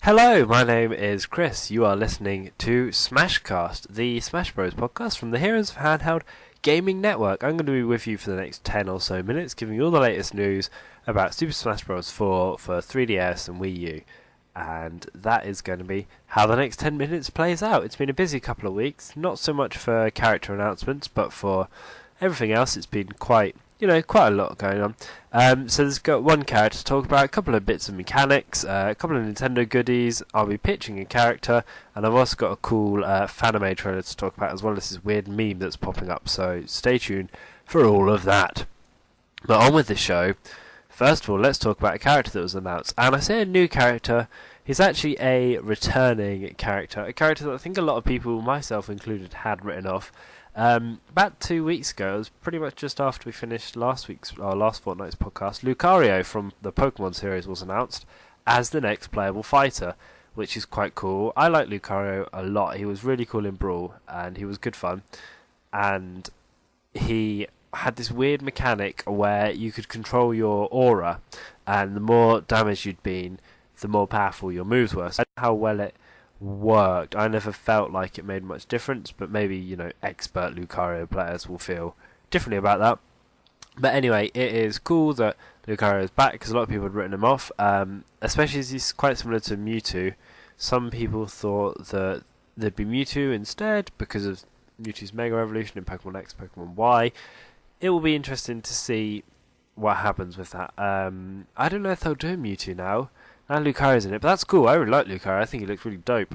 Hello, my name is Chris. You are listening to Smashcast, the Smash Bros podcast from the Heroes of Handheld Gaming Network. I'm going to be with you for the next 10 or so minutes, giving you all the latest news about Super Smash Bros. 4 for 3DS and Wii U. And that is going to be how the next 10 minutes plays out. It's been a busy couple of weeks, not so much for character announcements, but for everything else. It's been quite a lot going on. So there's got one character to talk about, a couple of bits of mechanics, a couple of Nintendo goodies. I'll be pitching a character, and I've also got a cool Fanime trailer to talk about, as well as this weird meme that's popping up. So stay tuned for all of that. But on with the show. First of all, let's talk about a character that was announced. And I say a new character, he's actually a returning character. A character that I think a lot of people, myself included, had written off. About 2 weeks ago, it was pretty much just after we finished last fortnight's podcast, Lucario from the Pokemon series was announced as the next playable fighter, which is quite cool. I like Lucario a lot. He was really cool in Brawl, and he was good fun. And he had this weird mechanic where you could control your aura, and the more damage you'd been, the more powerful your moves were. So I don't know how well it worked. I never felt like it made much difference, but maybe, expert Lucario players will feel differently about that. But anyway, it is cool that Lucario is back, because a lot of people had written him off, especially as he's quite similar to Mewtwo. Some people thought that there'd be Mewtwo instead because of Mewtwo's Mega Evolution in Pokemon X, Pokemon Y. It will be interesting to see what happens with that. I don't know if they'll do Mewtwo now. And Lucario's in it, but that's cool. I really like Lucario. I think he looks really dope.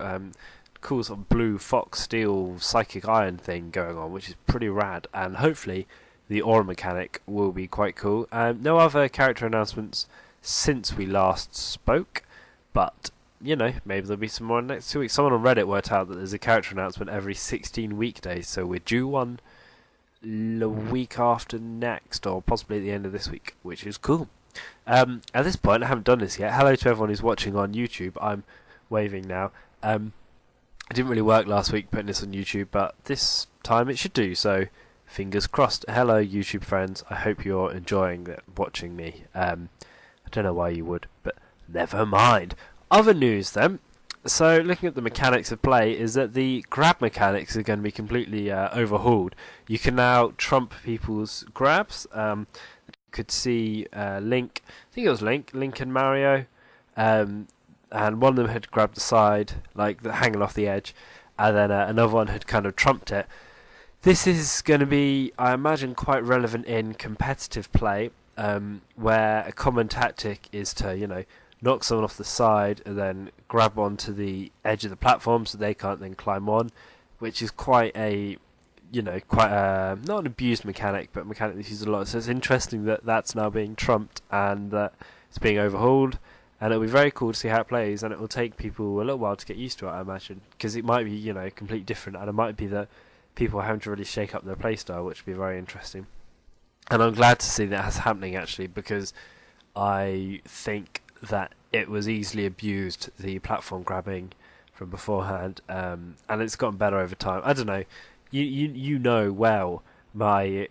Cool sort of blue fox steel psychic iron thing going on, which is pretty rad. And hopefully the aura mechanic will be quite cool. No other character announcements since we last spoke, but maybe there'll be some more in the next 2 weeks. Someone on Reddit worked out that there's a character announcement every 16 weekdays, so we're due one the week after next, or possibly at the end of this week, which is cool. At this point, I haven't done this yet. Hello to everyone who's watching on YouTube. I'm waving now. It didn't really work last week putting this on YouTube, but this time it should do, so fingers crossed. Hello, YouTube friends. I hope you're enjoying watching me. I don't know why you would, but never mind. Other news then. So, looking at the mechanics of play, is that the grab mechanics are going to be completely overhauled. You can now trump people's grabs. Could see Link, I think it was Link and Mario, and one of them had grabbed the side, hanging off the edge, and then another one had kind of trumped it. This is going to be, I imagine, quite relevant in competitive play, where a common tactic is to, knock someone off the side and then grab onto the edge of the platform so they can't then climb on, which is quite a not an abused mechanic, but a mechanic that's used a lot. So it's interesting that that's now being trumped and that it's being overhauled, and it'll be very cool to see how it plays, and it will take people a little while to get used to it, I imagine, because it might be, completely different, and it might be that people are having to really shake up their playstyle, which would be very interesting. And I'm glad to see that's happening, actually, because I think that it was easily abused, the platform grabbing from beforehand, and it's gotten better over time. I don't know. You know well my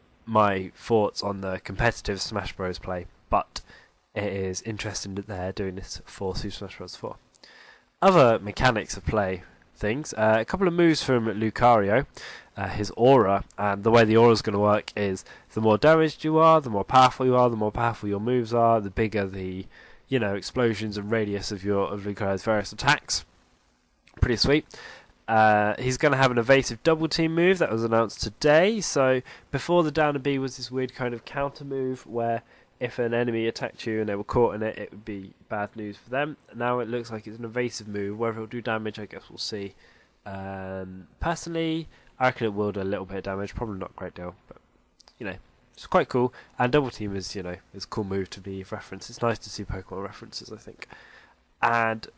thoughts on the competitive Smash Bros. Play, but it is interesting that they're doing this for Super Smash Bros. 4. Other mechanics of play things, a couple of moves from Lucario, his aura, and the way the aura is going to work is the more damaged you are, the more powerful you are, the more powerful your moves are, the bigger the explosions and radius of Lucario's various attacks. Pretty sweet. He's going to have an evasive double team move that was announced today. So before the down B was this weird kind of counter move where if an enemy attacked you and they were caught in it, it would be bad news for them. Now it looks like it's an evasive move. Whether it'll do damage, I guess we'll see. Personally, I reckon it will do a little bit of damage. Probably not a great deal, but it's quite cool. And double team is is a cool move to be referenced. It's nice to see Pokemon references, I think, and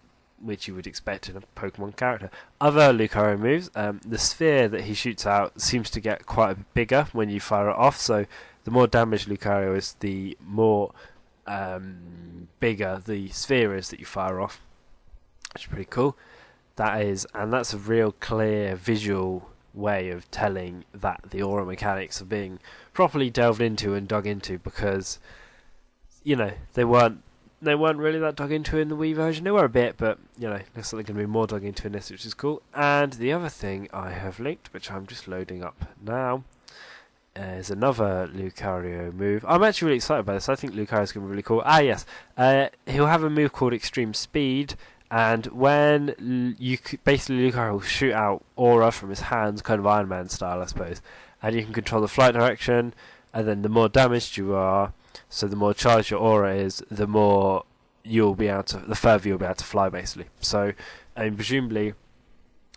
which you would expect in a Pokemon character. Other Lucario moves, the sphere that he shoots out seems to get quite a bit bigger when you fire it off, so the more damage Lucario is, the more bigger the sphere is that you fire off, which is pretty cool. That's a real clear visual way of telling that the aura mechanics are being properly delved into and dug into, because they weren't they weren't really that dug into in the Wii version. They were a bit, but looks like they're going to be more dug into in this, which is cool. And the other thing I have linked, which I'm just loading up now, is another Lucario move. I'm actually really excited about this. I think Lucario's going to be really cool. Yes. He'll have a move called Extreme Speed, and when basically Lucario will shoot out aura from his hands, kind of Iron Man style, I suppose. And you can control the flight direction, and then the more damaged you are, so the more charged your aura is, the further you'll be able to fly, basically. So, and presumably,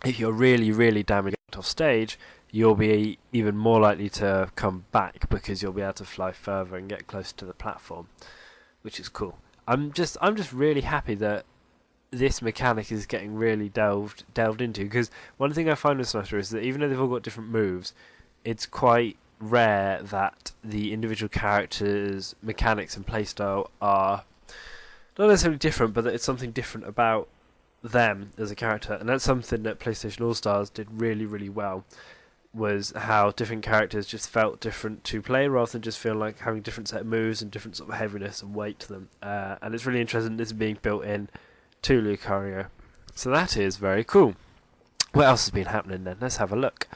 if you're really, really damaged off stage, you'll be even more likely to come back because you'll be able to fly further and get closer to the platform, which is cool. I'm just really happy that this mechanic is getting really delved into, because one thing I find with Smash Bros is that even though they've all got different moves, it's quite rare that the individual characters' mechanics and playstyle are not necessarily different, but that it's something different about them as a character, and that's something that PlayStation All-Stars did really, really well, was how different characters just felt different to play, rather than just feeling like having different set of moves and different sort of heaviness and weight to them. And it's really interesting this is being built in to Lucario. So that is very cool. What else has been happening then? Let's have a look.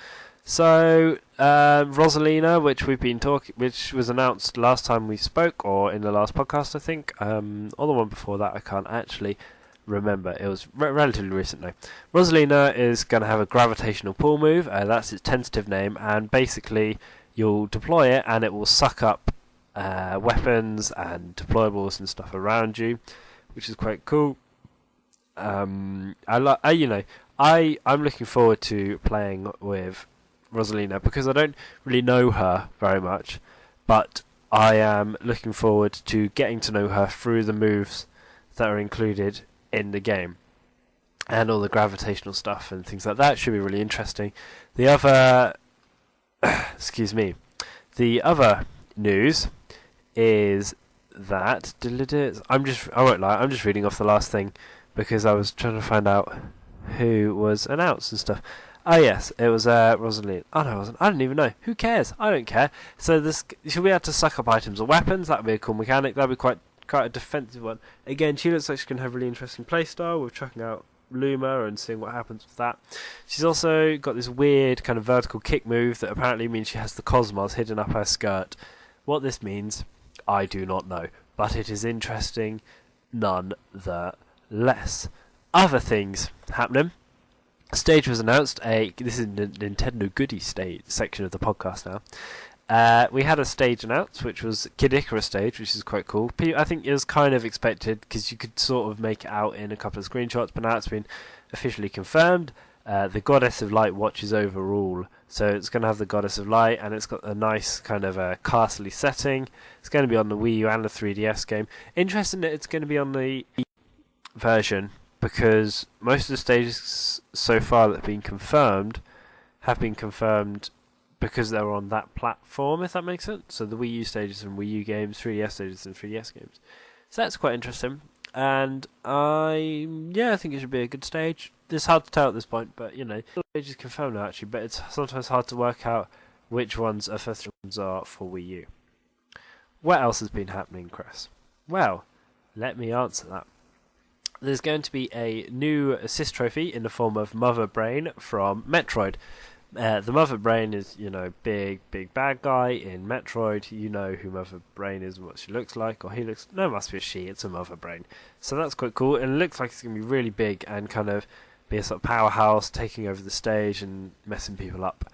So, Rosalina, which was announced last time we spoke, or in the last podcast, I think, or the one before that, I can't actually remember. It was relatively recent now. Rosalina is going to have a gravitational pull move. That's its tentative name, and basically you'll deploy it, and it will suck up weapons and deployables and stuff around you, which is quite cool. I'm looking forward to playing with Rosalina because I don't really know her very much, but I am looking forward to getting to know her through the moves that are included in the game and all the gravitational stuff and things like that. Should be really interesting. The other the other news is that I won't lie, I'm just reading off the last thing because I was trying to find out who was announced and stuff. Oh yes, it was Rosalina. Oh no, it wasn't. I don't even know. Who cares? I don't care. So she'll be able to suck up items or weapons. That'd be a cool mechanic. That'd be quite a defensive one. Again, she looks like she's gonna have a really interesting playstyle with chucking out Luma and seeing what happens with that. She's also got this weird kind of vertical kick move that apparently means she has the cosmos hidden up her skirt. What this means, I do not know, but it is interesting nonetheless. Other things happening. A stage was announced. This is the Nintendo Goodies stage section of the podcast now. We had a stage announced, which was Kid Icarus stage, which is quite cool. I think it was kind of expected because you could sort of make it out in a couple of screenshots, but now it's been officially confirmed. The Goddess of Light watches over all, so it's going to have the Goddess of Light, and it's got a nice kind of a castle-y setting. It's going to be on the Wii U and the 3DS game. Interesting that it's going to be on the version, because most of the stages so far that have been confirmed because they're on that platform, if that makes sense. So the Wii U stages and Wii U games, 3DS stages and 3DS games. So that's quite interesting. And I think it should be a good stage. It's hard to tell at this point, but the stage is confirmed now actually, but it's sometimes hard to work out which ones are first ones are for Wii U. What else has been happening, Chris? Well, let me answer that. There's going to be a new assist trophy in the form of Mother Brain from Metroid. The Mother Brain is, big bad guy in Metroid. You know who Mother Brain is and what she looks like, or he looks... No, it must be a she, it's a Mother Brain. So that's quite cool, and it looks like it's going to be really big and kind of be a sort of powerhouse, taking over the stage and messing people up,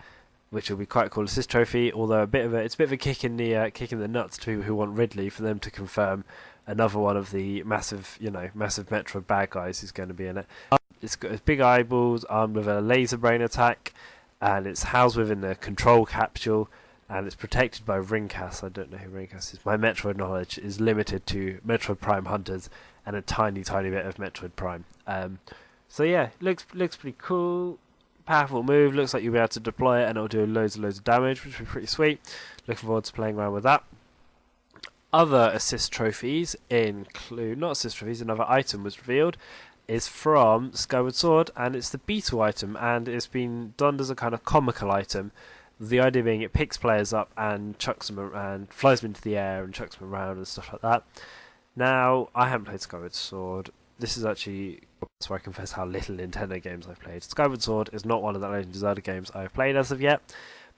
which will be quite a cool assist trophy, although it's a bit of a kick in the nuts to people who want Ridley for them to confirm another one of the massive Metroid bad guys who's going to be in it. It's got big eyeballs, armed with a laser brain attack, and it's housed within the control capsule, and it's protected by Ringcast. I don't know who Ringcast is. My Metroid knowledge is limited to Metroid Prime Hunters and a tiny bit of Metroid Prime. So yeah, looks pretty cool. Powerful move. Looks like you'll be able to deploy it and it'll do loads of damage, which will be pretty sweet. Looking forward to playing around with that. Other assist trophies include... Not assist trophies, another item was revealed. Is from Skyward Sword, and it's the Beetle item, and it's been done as a kind of comical item. The idea being it picks players up and chucks them and flies them into the air and chucks them around and stuff like that. Now, I haven't played Skyward Sword. This is actually where I confess how little Nintendo games I've played. Skyward Sword is not one of the Legend of Zelda games I've played as of yet,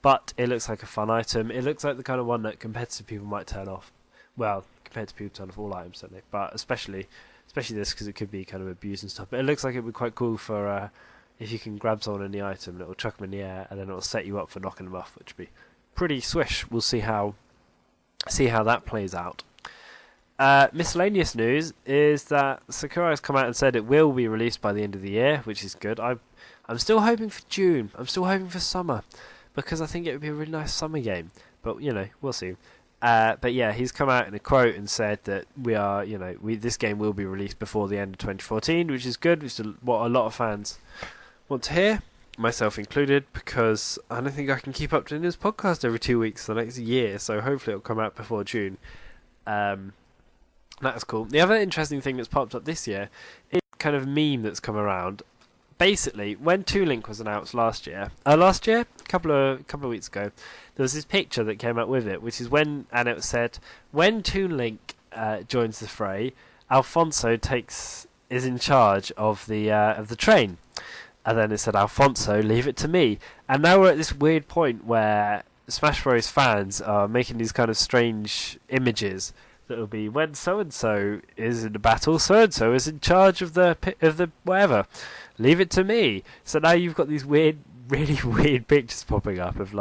but it looks like a fun item. It looks like the kind of one that competitive people might turn off. Well, competitive people turn off all items, certainly, but especially this because it could be kind of abused and stuff. But it looks like it would be quite cool for if you can grab someone in the item and it will chuck them in the air and then it will set you up for knocking them off, which would be pretty swish. We'll see how that plays out. Miscellaneous news is that Sakurai has come out and said it will be released by the end of the year, which is good. I'm still hoping for June. I'm still hoping for summer because I think it would be a really nice summer game. But we'll see. But yeah, he's come out in a quote and said that this game will be released before the end of 2014, which is good, which is what a lot of fans want to hear, myself included, because I don't think I can keep up doing this podcast every 2 weeks for the next year, so hopefully it'll come out before June. That's cool. The other interesting thing that's popped up this year is a kind of meme that's come around. Basically, when Toon Link was announced last year, a couple of weeks ago, there was this picture that came out with it, which is and it said, when Toon Link joins the fray, Alfonso is in charge of the train. And then it said, Alfonso, leave it to me. And now we're at this weird point where Smash Bros. Fans are making these kind of strange images that will be when so-and-so is in the battle, so-and-so is in charge of the whatever. Leave it to me. So now you've got these weird, really weird pictures popping up of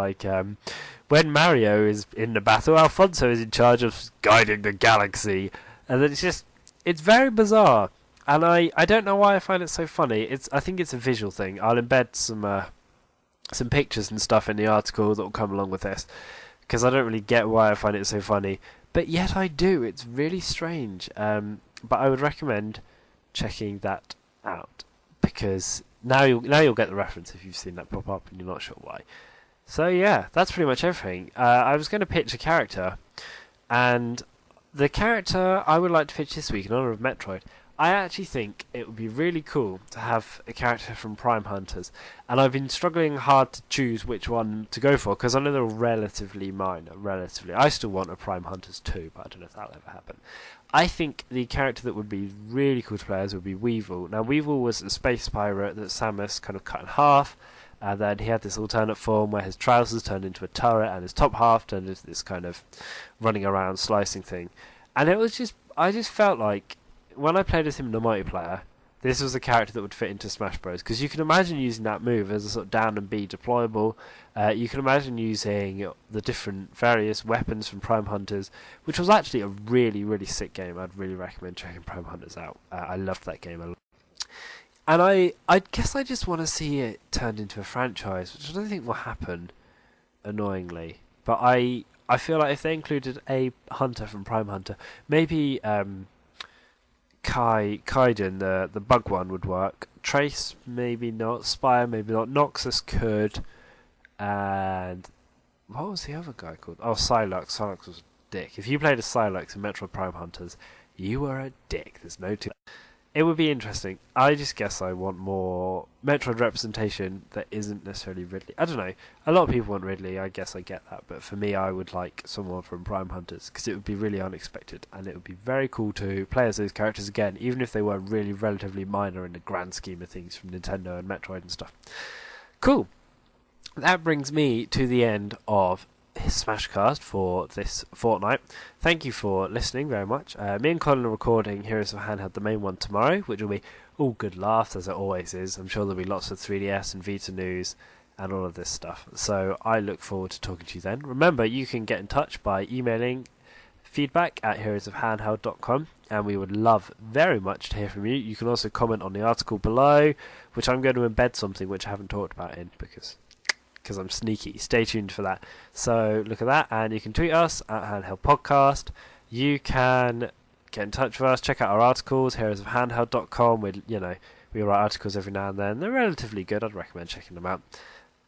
when Mario is in the battle, Alfonso is in charge of guiding the galaxy. And then it's very bizarre. And I don't know why I find it so funny. I think it's a visual thing. I'll embed some pictures and stuff in the article that will come along with this, because I don't really get why I find it so funny. But yet I do. It's really strange. But I would recommend checking that out, because now you'll get the reference if you've seen that pop up and you're not sure why. So yeah, that's pretty much everything. I was going to pitch a character, and the character I would like to pitch this week in honour of Metroid, I actually think it would be really cool to have a character from Prime Hunters, and I've been struggling hard to choose which one to go for, because I know they're relatively minor. I still want a Prime Hunters 2, but I don't know if that'll ever happen. I think the character that would be really cool to play as would be Weevil. Now, Weevil was a space pirate that Samus kind of cut in half, and then he had this alternate form where his trousers turned into a turret and his top half turned into this kind of running around slicing thing. And it was I just felt like, when I played as him in the multiplayer, this was a character that would fit into Smash Bros. Because you can imagine using that move as a sort of down and B deployable. You can imagine using the different various weapons from Prime Hunters, which was actually a really, really sick game. I'd really recommend checking Prime Hunters out. I loved that game a lot. And I guess I just want to see it turned into a franchise, which I don't think will happen, annoyingly. But I feel like if they included a hunter from Prime Hunter, maybe Kaiden, the bug one, would work. Trace, maybe not. Spire, maybe not. Noxus could. And what was the other guy called? Oh, Psylux. Psylux was a dick. If you played as Psylux in Metroid Prime Hunters, you were a dick. There's no two. It would be interesting. I just guess I want more Metroid representation that isn't necessarily Ridley. I don't know. A lot of people want Ridley. I guess I get that. But for me, I would like someone from Prime Hunters, because it would be really unexpected. And it would be very cool to play as those characters again, even if they were really relatively minor in the grand scheme of things from Nintendo and Metroid and stuff. Cool. That brings me to the end of Smashcast for this fortnight. Thank you for listening very much. Me and Colin are recording Heroes of Handheld, the main one, tomorrow, which will be all good laughs, as it always is. I'm sure there'll be lots of 3DS and Vita news and all of this stuff. So I look forward to talking to you then. Remember, you can get in touch by emailing feedback@heroesofhandheld.com, and we would love very much to hear from you. You can also comment on the article below, which I'm going to embed something which I haven't talked about in, because I'm sneaky. Stay tuned for that. So look at that, and you can tweet us at Handheld Podcast. You can get in touch with us. Check out our articles, heroesofhandheld.com. We write articles every now and then. They're relatively good. I'd recommend checking them out.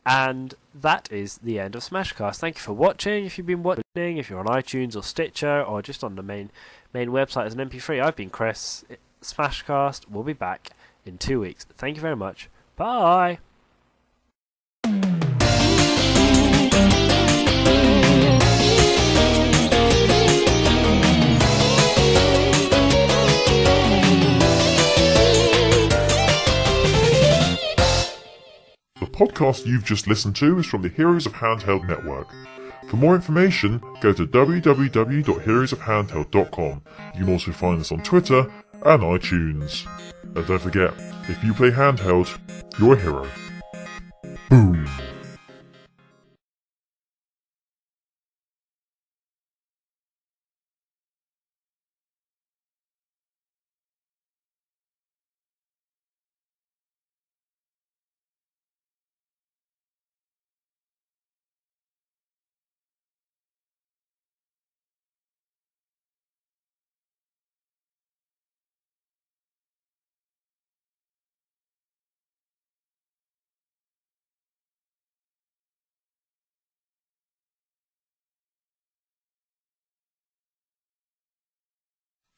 And that is the end of Smashcast. Thank you for watching. If you've been watching, if you're on iTunes or Stitcher or just on the main website as an MP3, I've been Chris. Smashcast will be back in 2 weeks. Thank you very much. Bye. podcast you've just listened to is from the Heroes of Handheld Network. For more information, go to www.heroesofhandheld.com. You can also find us on Twitter and iTunes. And don't forget, if you play handheld, you're a hero. Boom!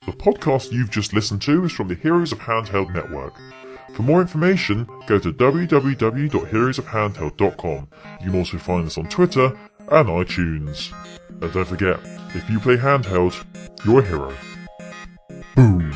The podcast you've just listened to is from the Heroes of Handheld Network. For more information, go to www.heroesofhandheld.com. You can also find us on Twitter and iTunes. And don't forget, if you play handheld, you're a hero. Boom!